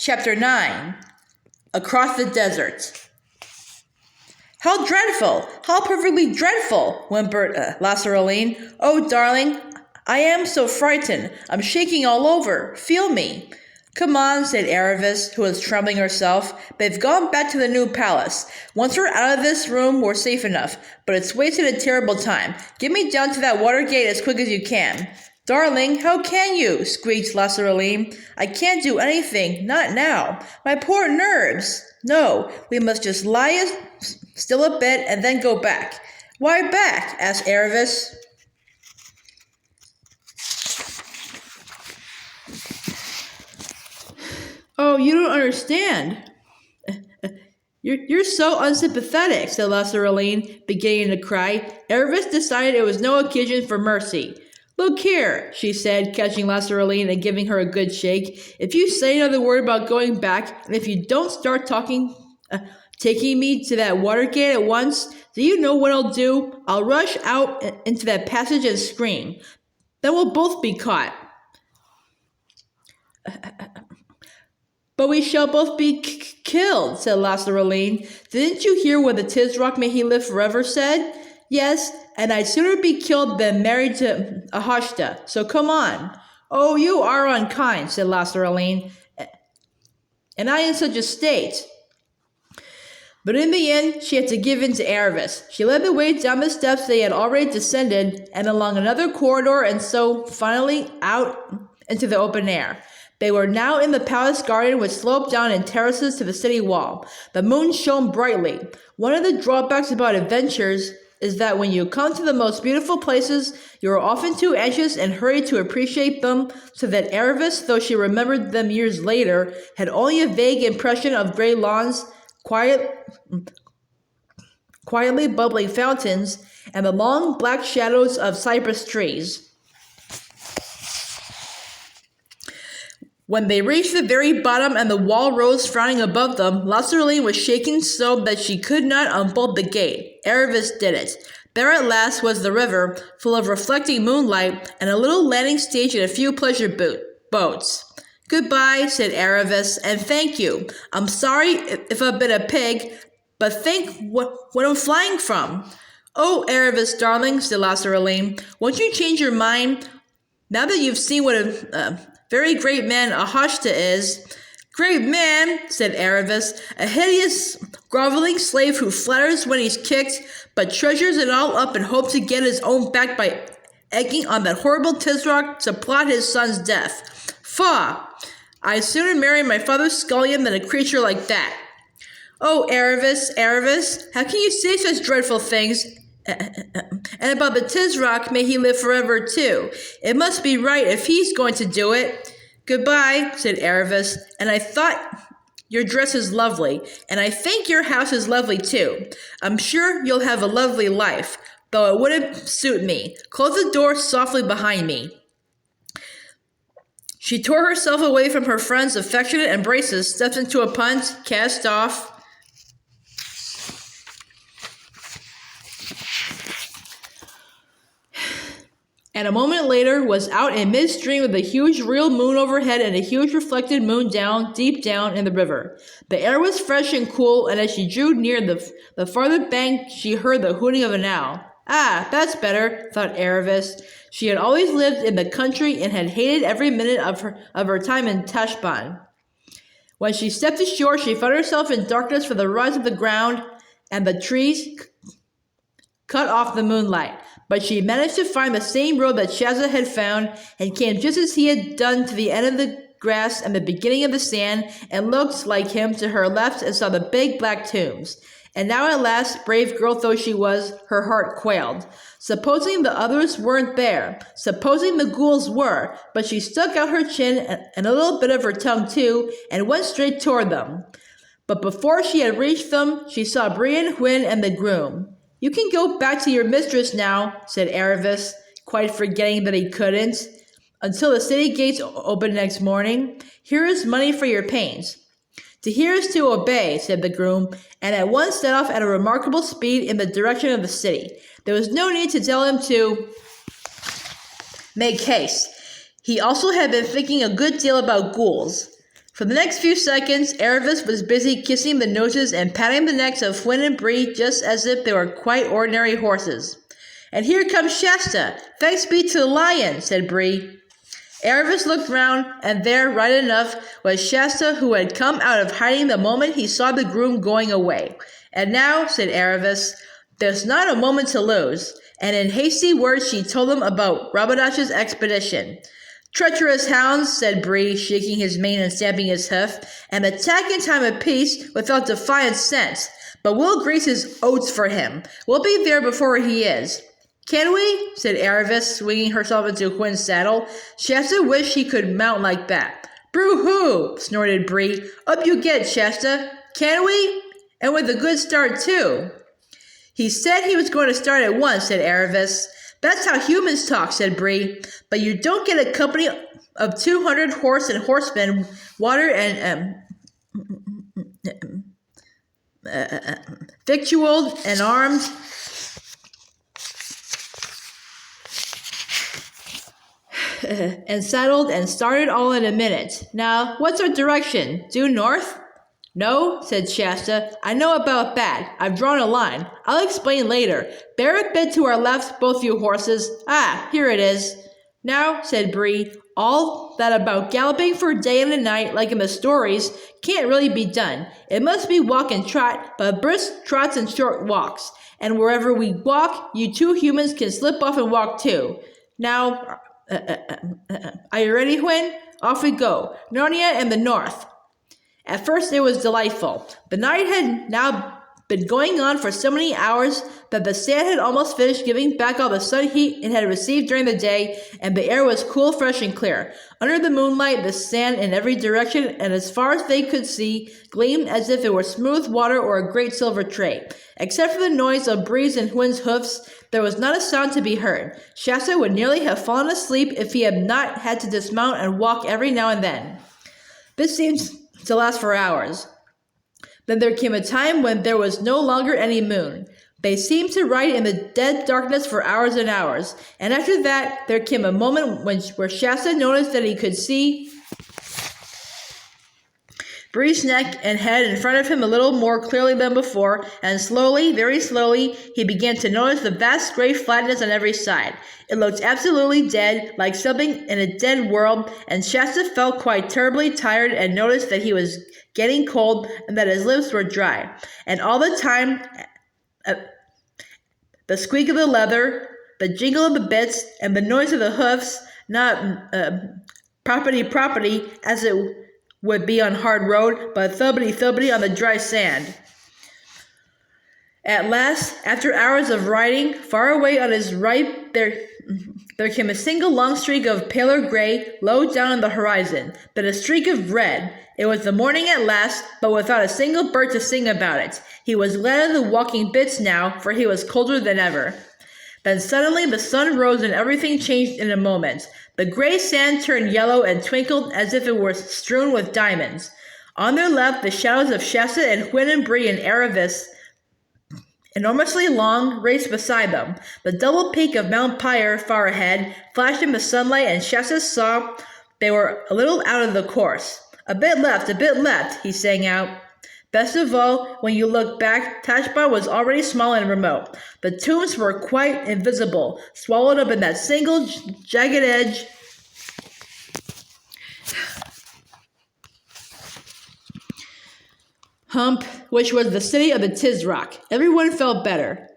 Chapter 9 Across the Desert. How dreadful! How perfectly dreadful! Whimpered Lasaraline. Oh, darling, I am so frightened. I'm shaking all over. Feel me. Come on, said Aravis, who was trembling herself. They've gone back to the new palace. Once we're out of this room, we're safe enough. But it's wasted a terrible time. Get me down to that water gate as quick as you can. Darling, how can you? Squeaked Lasaraline. I can't do anything. Not now. My poor nerves. No, we must just lie still a bit and then go back. Why back? Asked Aravis. Oh, you don't understand. You're so unsympathetic, said Lasaraline, beginning to cry. Aravis decided it was no occasion for mercy. Look here, she said, catching Lasaraline and giving her a good shake. If you say another word about going back, and if you don't start taking me to that water gate at once, do you know what I'll do? I'll rush out into that passage and scream. Then we'll both be caught. But we shall both be killed, said Lasaraline. Didn't you hear what the Tisroc may he live forever said? Yes, and I'd sooner be killed than married to Ahashta, so come on. Oh, you are unkind, said Lasaraline, and I in such a state. But in the end, she had to give in to Aravis. She led the way down the steps they had already descended, and along another corridor, and so finally out into the open air. They were now in the palace garden, which sloped down in terraces to the city wall. The moon shone brightly. One of the drawbacks about adventures is that when you come to the most beautiful places, you are often too anxious and hurried to appreciate them, so that Aravis, though she remembered them years later, had only a vague impression of gray lawns, quietly bubbling fountains, and the long black shadows of cypress trees. When they reached the very bottom and the wall rose frowning above them, Lasaraline was shaking so that she could not unbolt the gate. Aravis did it. There at last was the river, full of reflecting moonlight, and a little landing stage and a few pleasure boats. Goodbye, said Aravis, and thank you. I'm sorry if I've been a pig, but think what I'm flying from. Oh, Aravis, darling, said Lasaraline, won't you change your mind? Now that you've seen what a very great man Ahashta is. Great man, said Aravis, a hideous, groveling slave who flatters when he's kicked, but treasures it all up and hopes to get his own back by egging on that horrible Tisroc to plot his son's death. Faugh! I'd sooner marry my father's scullion than a creature like that. Oh, Aravis, how can you say such dreadful things? And about the Tisroc, may he live forever too. It must be right if he's going to do it. Goodbye, said Aravis, and I thought your dress is lovely, and I think your house is lovely too. I'm sure you'll have a lovely life, though it wouldn't suit me. Close the door softly behind me. She tore herself away from her friend's affectionate embraces, stepped into a punt, cast off, and a moment later was out in midstream with a huge real moon overhead and a huge reflected moon deep down in the river. The air was fresh and cool, and as she drew near the farther bank, she heard the hooting of an owl. Ah, that's better, thought Aravis. She had always lived in the country and had hated every minute of her time in Tashbaan. When she stepped ashore, she found herself in darkness for the rise of the ground and the trees cut off the moonlight. But she managed to find the same road that Shazza had found and came just as he had done to the end of the grass and the beginning of the sand and looked like him to her left and saw the big black tombs. And now at last, brave girl though she was, her heart quailed. Supposing the others weren't there, supposing the ghouls were, but she stuck out her chin and a little bit of her tongue too and went straight toward them. But before she had reached them, she saw Brian, Hwyn, and the groom. You can go back to your mistress now, said Aravis, quite forgetting that he couldn't, until the city gates open next morning. Here is money for your pains. To hear is to obey, said the groom, and at once set off at a remarkable speed in the direction of the city. There was no need to tell him to make haste. He also had been thinking a good deal about ghouls. For the next few seconds, Erebus was busy kissing the noses and patting the necks of Flynn and Bree just as if they were quite ordinary horses. "And here comes Shasta. Thanks be to the lion," said Bree. Erebus looked round, and there, right enough, was Shasta, who had come out of hiding the moment he saw the groom going away. "And now," said Erebus, "there's not a moment to lose." And in hasty words she told them about Rabadash's expedition. "Treacherous hounds," said Bree, shaking his mane and stamping his hoof, "and attack in time of peace without defiant scent. But we'll grease his oats for him. We'll be there before he is." "Can we?" said Erebus, swinging herself into Quinn's saddle. Shasta wished he could mount like that. "Broo-hoo!" snorted Bree. "Up you get, Shasta. Can we? And with a good start, too." "He said he was going to start at once," said Erebus. "That's how humans talk," said Bree. "But you don't get a company of 200 horse and horsemen, water and victualed and armed, and saddled and started all in a minute. Now, what's our direction? Due north?" "No," said Shasta. "I know about that. I've drawn a line. I'll explain later. Bear a bit to our left, both you horses. Ah, here it is." "Now," said Bree, "all that about galloping for a day and a night, like in the stories, can't really be done. It must be walk and trot, but brisk trots and short walks. And wherever we walk, you two humans can slip off and walk too. Now, are you ready, Hwin? Off we go. Narnia and the north." At first it was delightful. The night had now been going on for so many hours that the sand had almost finished giving back all the sun heat it had received during the day, and the air was cool, fresh, and clear. Under the moonlight, the sand in every direction, and as far as they could see, gleamed as if it were smooth water or a great silver tray. Except for the noise of Bree's and Hwin's hoofs, there was not a sound to be heard. Shasta would nearly have fallen asleep if he had not had to dismount and walk every now and then. This seemed to last for hours. Then there came a time when there was no longer any moon. They seemed to ride in the dead darkness for hours and hours, and after that there came a moment where Shasta noticed that he could see Bree's neck and head in front of him a little more clearly than before, and slowly, very slowly, he began to notice the vast gray flatness on every side. It looked absolutely dead, like something in a dead world, and Shasta felt quite terribly tired and noticed that he was getting cold and that his lips were dry. And all the time, the squeak of the leather, the jingle of the bits, and the noise of the hoofs, not property, as it would be on hard road, but thubbity on the dry sand. At last, after hours of riding, far away on his right there came a single long streak of paler gray low down on the horizon, then a streak of red. It was the morning at last, but without a single bird to sing about it. He was glad of the walking bits now, for he was colder than ever. Then suddenly the sun rose and everything changed in a moment. The gray sand turned yellow and twinkled as if it were strewn with diamonds. On their left, the shadows of Shasta and Hwin and Bree and Erebus, enormously long, raced beside them. The double peak of Mount Pyre far ahead flashed in the sunlight, and Shasta saw they were a little out of the course. A bit left, he sang out. Best of all, when you looked back, Tashbaan was already small and remote. The tombs were quite invisible, swallowed up in that single jagged edge hump, which was the city of the Tizrock. Everyone felt better,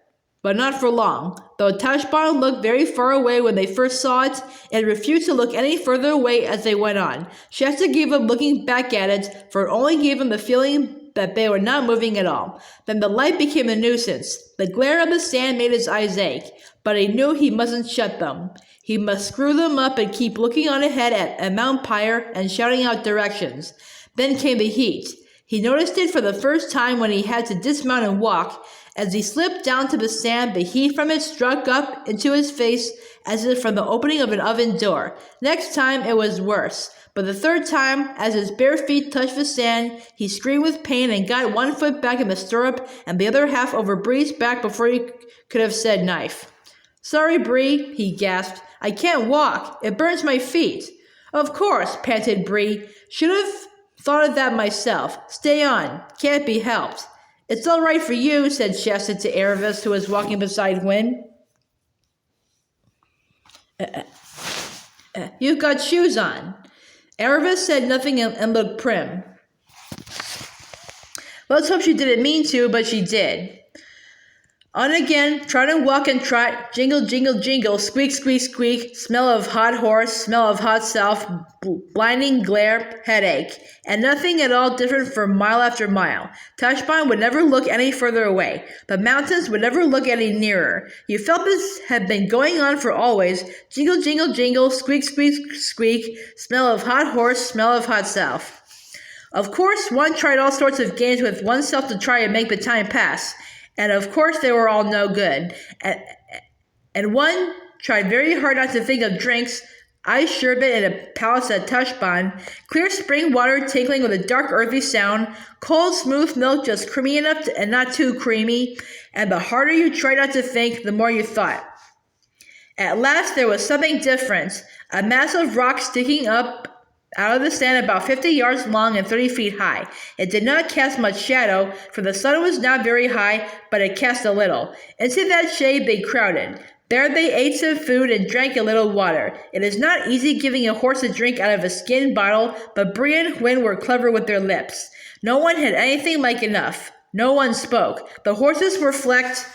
but not for long. Though Tashbaan looked very far away when they first saw it, and refused to look any further away as they went on. Shasta gave up looking back at it, for it only gave him the feeling that they were not moving at all. Then the light became a nuisance. The glare of the sand made his eyes ache, but he knew he mustn't shut them. He must screw them up and keep looking on ahead at Mount Pyre and shouting out directions. Then came the heat. He noticed it for the first time when he had to dismount and walk. As he slipped down to the sand, the heat from it struck up into his face as if from the opening of an oven door. Next time it was worse. But the third time, as his bare feet touched the sand, he screamed with pain and got one foot back in the stirrup and the other half over Bree's back before he could have said knife. "Sorry, Bree," he gasped. "I can't walk. It burns my feet." "Of course," panted Bree. "Should have Thought of that myself. Stay on. Can't be helped. It's all right for you, said Shasta to Aravis, who was walking beside Gwyn. You've got shoes on. Aravis said nothing and looked prim. Let's hope she didn't mean to, but she did. On again, trot and walk and trot, jingle, jingle, jingle, squeak, squeak, squeak, smell of hot horse, smell of hot self, blinding glare, headache, and nothing at all different for mile after mile. Tashbaan would never look any further away. The mountains would never look any nearer. You felt this had been going on for always. Jingle, jingle, jingle, squeak, squeak, squeak, smell of hot horse, smell of hot self. Of course, one tried all sorts of games with oneself to try and make the time pass. And of course they were all no good. And one tried very hard not to think of drinks, ice sherbet in a palace at Tashbaan, clear spring water tinkling with a dark earthy sound, cold smooth milk just creamy enough and not too creamy, and the harder you tried not to think, the more you thought. At last there was something different, a mass of rock sticking up out of the sand about 50 yards long and 30 feet high. It did not cast much shadow, for the sun was not very high, but it cast a little. Into that shade they crowded. There they ate some food and drank a little water. It is not easy giving a horse a drink out of a skin bottle, but Bree and Gwyn were clever with their lips. No one had anything like enough. No one spoke. The horses were flecked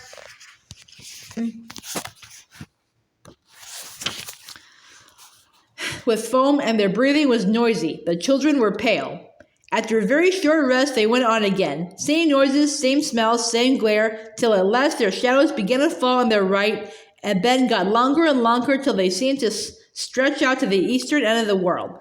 with foam, and their breathing was noisy. The children were pale. After a very short rest, they went on again. Same noises, same smells, same glare, till at last their shadows began to fall on their right, and then got longer and longer till they seemed to stretch out to the eastern end of the world.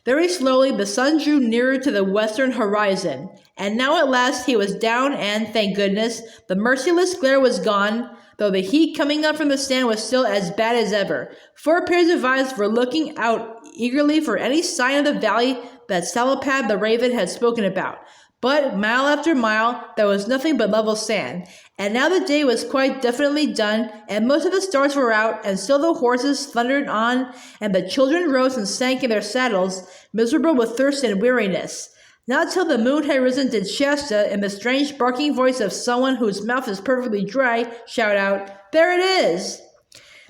Very slowly, the sun drew nearer to the western horizon, and now at last he was down, and, thank goodness, the merciless glare was gone, though the heat coming up from the sand was still as bad as ever. 4 pairs of eyes were looking out eagerly for any sign of the valley that Salopad the raven had spoken about. But mile after mile, there was nothing but level sand. And now the day was quite definitely done, and most of the stars were out, and still the horses thundered on, and the children rose and sank in their saddles, miserable with thirst and weariness. Not till the moon had risen did Shasta, in the strange barking voice of someone whose mouth is perfectly dry, shout out, "There it is!"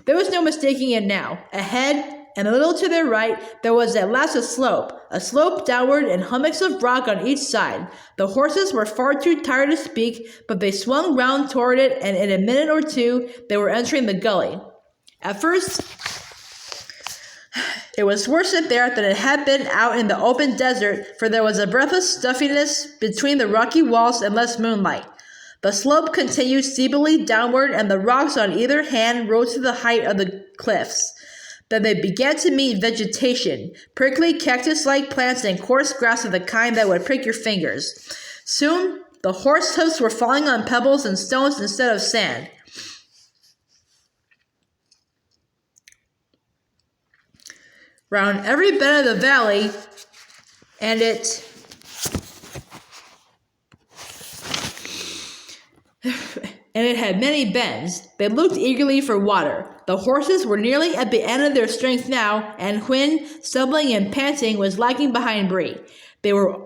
There was no mistaking it now. Ahead, and a little to their right, there was at last a slope downward and hummocks of rock on each side. The horses were far too tired to speak, but they swung round toward it, and in a minute or two they were entering the gully. At first, it was worse in there than it had been out in the open desert, for there was a breathless stuffiness between the rocky walls and less moonlight. The slope continued steeply downward, and the rocks on either hand rose to the height of the cliffs. Then they began to meet vegetation, prickly cactus-like plants and coarse grass of the kind that would prick your fingers. Soon, the horse hoofs were falling on pebbles and stones instead of sand. Round every bend of the valley, and it had many bends. They looked eagerly for water. The horses were nearly at the end of their strength now, and Gwyn, stumbling and panting, was lagging behind Bree. They were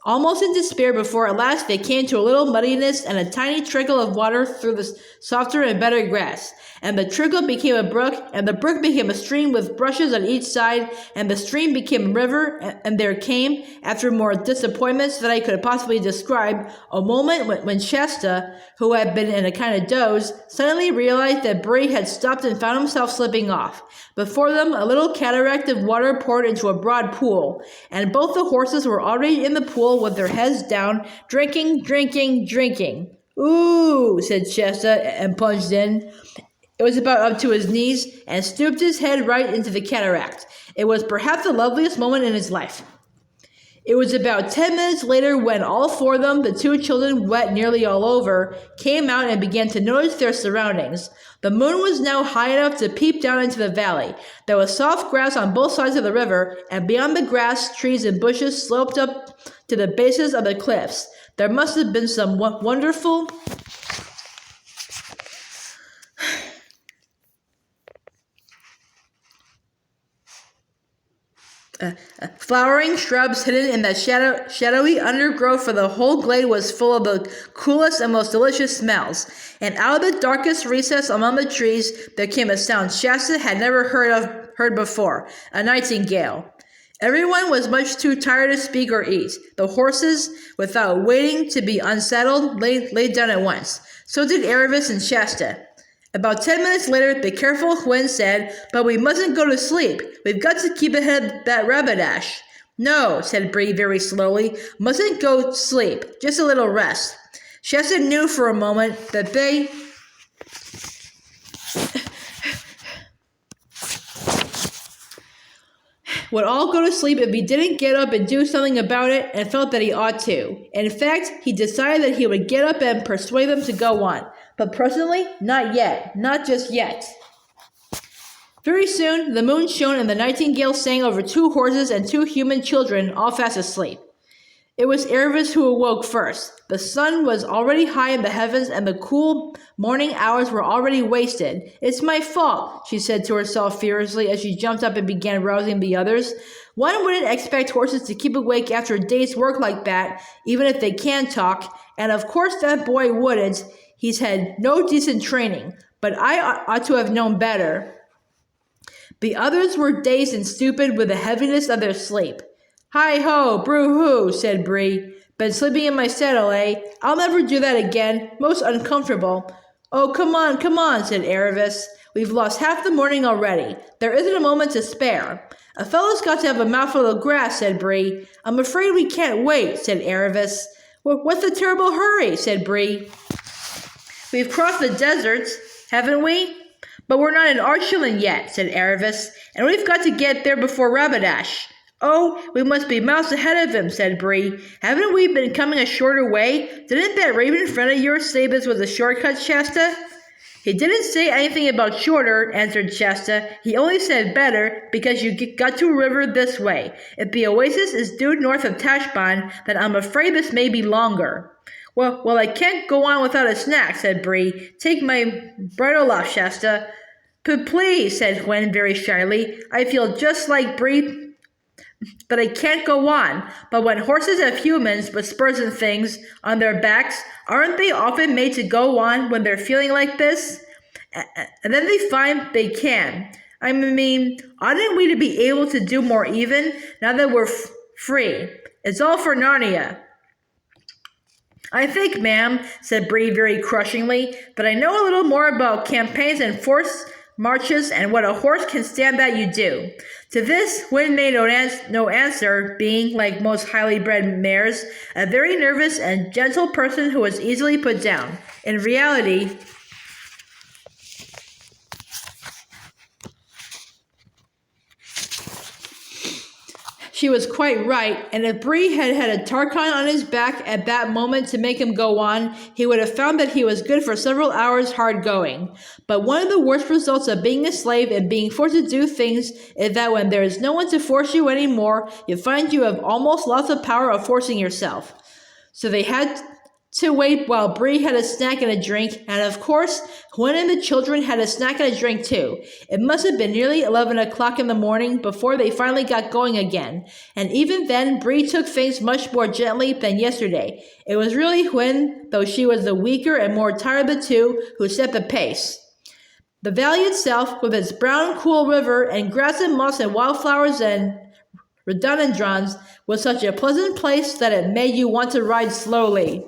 almost in despair before at last they came to a little muddiness and a tiny trickle of water through the softer and better grass. And the trickle became a brook, and the brook became a stream with brushes on each side, and the stream became a river, and there came, after more disappointments than I could possibly describe, a moment when Shasta, who had been in a kind of doze, suddenly realized that Bree had stopped and found himself slipping off. Before them, a little cataract of water poured into a broad pool, and both the horses were already in the pool with their heads down, drinking, drinking, drinking. "Ooh," said Shasta, and plunged in. It was about up to his knees, and stooped his head right into the cataract. It was perhaps the loveliest moment in his life. It was about 10 minutes later when all 4 of them, the 2 children wet nearly all over, came out and began to notice their surroundings. The moon was now high enough to peep down into the valley. There was soft grass on both sides of the river, and beyond the grass, trees and bushes sloped up to the bases of the cliffs. There must have been some wonderful Flowering shrubs hidden in the shadowy undergrowth, for the whole glade was full of the coolest and most delicious smells. And out of the darkest recess among the trees, there came a sound Shasta had never heard before, a nightingale. Everyone was much too tired to speak or eat. The horses, without waiting to be unsaddled, lay down at once. So did Aravis and Shasta. About 10 minutes later, the careful Hwin said, "But we mustn't go to sleep. We've got to keep ahead of that rabbit-ash." "No," said Bree very slowly. "Mustn't go to sleep. Just a little rest." Shasta knew for a moment that they would all go to sleep if he didn't get up and do something about it, and felt that he ought to. In fact, he decided that he would get up and persuade them to go on. But presently, not yet. Not just yet. Very soon, the moon shone and the nightingale sang over 2 horses and 2 human children, all fast asleep. It was Aravis who awoke first. The sun was already high in the heavens, and the cool morning hours were already wasted. "It's my fault," she said to herself furiously as she jumped up and began rousing the others. One wouldn't expect horses to keep awake after a day's work like that, even if they can talk, and of course that boy wouldn't. He's had no decent training, but I ought to have known better. The others were dazed and stupid with the heaviness of their sleep. "Hi-ho, brew-hoo," said Bree. "Been sleeping in my saddle, eh? I'll never do that again. Most uncomfortable." "Oh, come on," said Aravis. "We've lost half the morning already. There isn't a moment to spare." "A fellow's got to have a mouthful of grass," said Bree. "I'm afraid we can't wait," said Aravis. "What's the terrible hurry?" said Bree. "We've crossed the deserts, haven't we?" "But we're not in Arshulan yet," said Aravis, "and we've got to get there before Rabbitash." "Oh, we must be miles ahead of him," said Bree. "Haven't we been coming a shorter way? Didn't that raven friend of yours say this was a shortcut, Shasta?" "He didn't say anything about shorter," answered Shasta. "He only said better, because you got to a river this way. If the oasis is due north of Tashbaan, then I'm afraid this may be longer." Well, I can't go on without a snack," said Bree. "Take my bridle off, Shasta." Please," said Hwin very shyly. "I feel just like Bree, that I can't go on. But when horses have humans with spurs and things on their backs, aren't they often made to go on when they're feeling like this? And then they find they can. I mean, oughtn't we to be able to do more even, now that we're free? It's all for Narnia." "I think, ma'am," said Bree very crushingly, "that I know a little more about campaigns and forced marches and what a horse can stand that you do." To this, Hwin made no answer, being, like most highly bred mares, a very nervous and gentle person who was easily put down. In reality, she was quite right, and if Bree had had a Tarkan on his back at that moment to make him go on, he would have found that he was good for several hours hard going. But one of the worst results of being a slave and being forced to do things is that when there is no one to force you anymore, you find you have almost lost the power of forcing yourself. So they had to wait while Bree had a snack and a drink, and of course, Hwin and the children had a snack and a drink too. It must have been nearly 11 o'clock in the morning before they finally got going again, and even then, Bree took things much more gently than yesterday. It was really Hwin, though she was the weaker and more tired of the two, who set the pace. The valley itself, with its brown, cool river, and grass and moss and wildflowers and rhododendrons, was such a pleasant place that it made you want to ride slowly.